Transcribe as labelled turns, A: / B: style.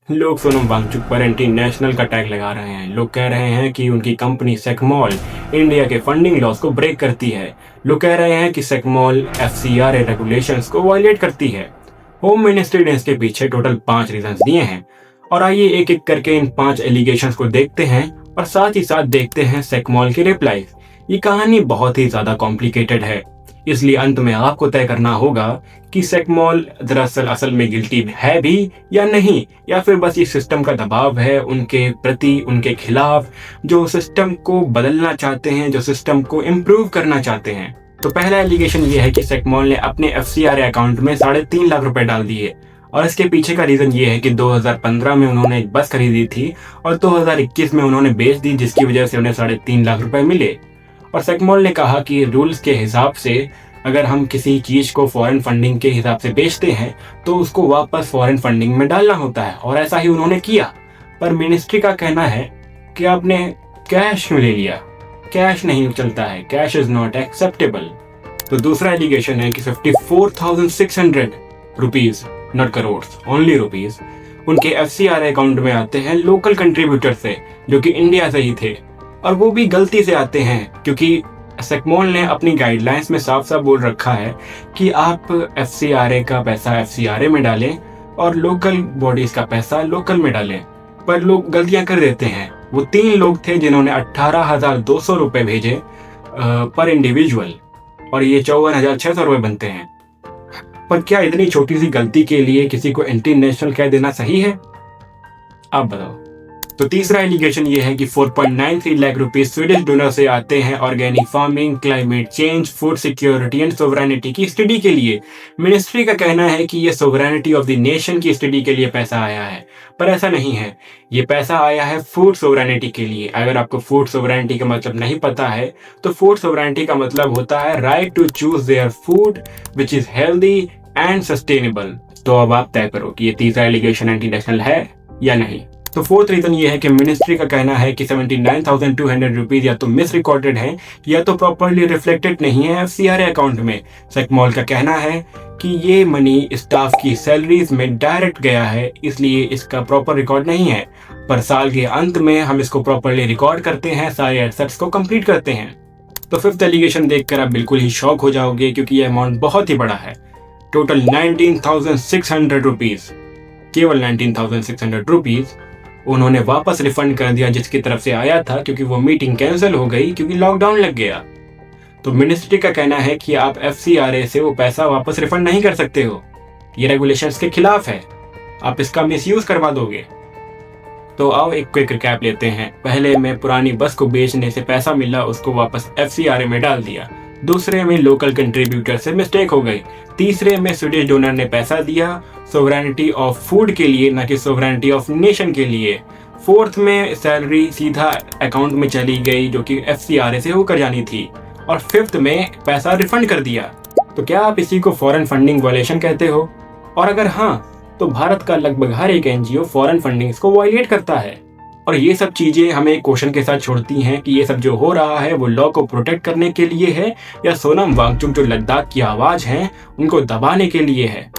A: लोग सोनम वांगचुक पर anti national का टैग लगा रहे हैं। लोग कह रहे हैं कि उनकी कंपनी सेकमॉल इंडिया के फंडिंग लॉस को ब्रेक करती है। लोग कह रहे हैं कि सेकमॉल एफसीआरए रेगुलेशंस को वायलेट करती है। होम मिनिस्ट्री ने इसके पीछे टोटल 5 रीजंस दिए हैं और आइए एक एक करके इन 5 एलिगेशंस को देखते हैं और साथ ही साथ देखते हैं सेकमॉल के रिप्लाईज। ये कहानी बहुत ही ज्यादा कॉम्प्लिकेटेड है, इसलिए अंत में आपको तय करना होगा कि सेकमॉल दरअसल असल में गिल्टी है भी या नहीं, या फिर बस ये सिस्टम का दबाव है उनके प्रति, उनके खिलाफ, जो सिस्टम को बदलना चाहते हैं, जो सिस्टम को इम्प्रूव करना चाहते हैं। तो पहला एलिगेशन ये है कि सेकमॉल ने अपने एफसीआरए अकाउंट में 3.5 लाख रुपए डाल दिए और इसके पीछे का रीजन ये है कि 2015 में उन्होंने एक बस खरीदी थी और 2021 में उन्होंने बेच दी, जिसकी वजह से उन्हें 3.5 लाख रुपए मिले। और सेकमॉल ने कहा कि रूल्स के हिसाब से अगर हम किसी चीज को फॉरेन फंडिंग के हिसाब से बेचते हैं तो उसको वापस फॉरेन फंडिंग में डालना होता है, और ऐसा ही उन्होंने किया। पर मिनिस्ट्री का कहना है कि आपने कैश क्यों ले लिया, कैश नहीं चलता है, कैश इज नॉट एक्सेप्टेबल। तो दूसरा एलिगेशन है कि 54,600 rupees, not crore, only rupees, उनके एफसीआरए अकाउंट में आते हैं लोकल कंट्रीब्यूटर से, जो कि इंडिया से ही थे, और वो भी गलती से आते हैं क्योंकि सेकमॉल ने अपनी गाइडलाइंस में साफ साफ बोल रखा है कि आप एफसीआरए का पैसा एफसीआरए में डालें और लोकल बॉडीज का पैसा लोकल में डालें। पर लोग गलतियां कर देते हैं। वो 3 लोग थे जिन्होंने 18,200 रुपए भेजे पर इंडिविजुअल, और ये 54,600 रुपए बनते हैं। पर क्या इतनी छोटी सी गलती के लिए किसी को एंटी नेशनल कह देना सही है? आप बताओ। तो तीसरा एलिगेशन ये है कि 4.93 लाख रुपए स्वीडिश डोनर से आते हैं organic farming, climate change, food security and sovereignty की स्टडी के लिए। मिनिस्ट्री का कहना है कि ये सोवरेनिटी ऑफ द नेशन की स्टडी के लिए पैसा आया है, पर ऐसा नहीं है। ये पैसा आया है फूड सोवरेनिटी के लिए। अगर आपको फूड सोवरेनिटी का मतलब नहीं पता है तो फूड सोवरेनिटी का मतलब होता है right to choose their food which is healthy and sustainable. तो अब आप तय करो कि ये तीसरा एलिगेशन एंटी नेशनल है या नहीं। तो फोर्थ रीजन ये है कि मिनिस्ट्री का कहना है कि 79,200 रुपीज या तो मिस रिकॉर्डेड है या तो प्रॉपरली रिफ्लेक्टेड नहीं है एफसीआरए अकाउंट में। सेकमॉल का कहना है कि ये मनी स्टाफ की सैलरीज में डायरेक्ट गया है, इसलिए इसका प्रॉपर रिकॉर्ड नहीं है, पर साल के अंत में हम इसको प्रॉपरली रिकॉर्ड करते हैं, सारे एसेट्स को कंप्लीट करते हैं। तो फिफ्थ एलिगेशन देखकर आप बिल्कुल ही शॉक हो जाओगे क्योंकि यह अमाउंट बहुत ही बड़ा है। टोटल 19,600 रुपीज, केवल 19,600 रुपीज उन्होंने वापस रिफंड कर दिया जिसकी तरफ से आया था, क्योंकि वो मीटिंग कैंसिल हो गई क्योंकि लॉकडाउन लग गया। तो मिनिस्ट्री का कहना है कि आप एफसीआरए से वो पैसा वापस रिफंड नहीं कर सकते हो, ये रेगुलेशंस के खिलाफ है, आप इसका मिसयूज करवा दोगे। तो आओ एक क्विक रिकैप लेते हैं। पहले में पुरानी बस को बेचने से पैसा मिला, उसको वापस एफसीआरए में डाल दिया। दूसरे में लोकल कंट्रीब्यूटर से मिस्टेक हो गई। तीसरे में स्वीडिश डोनर ने पैसा दिया सोवरेनिटी ऑफ फूड के लिए, ना कि सोवरेनिटी ऑफ नेशन के लिए। फोर्थ में सैलरी सीधा अकाउंट में चली गई जो कि एफसीआरए से होकर जानी थी, और फिफ्थ में पैसा रिफंड कर दिया। तो क्या आप इसी को फॉरेन फंडिंग वायलेशन कहते हो? और अगर हाँ, तो भारत का लगभग हर एक एनजीओ फॉरेन फंडिंग को वायलेट करता है। और ये सब चीजें हमें एक क्वेश्चन के साथ छोड़ती हैं कि ये सब जो हो रहा है वो लॉ को प्रोटेक्ट करने के लिए है या सोनम वांगचुक जो लद्दाख की आवाज है उनको दबाने के लिए है।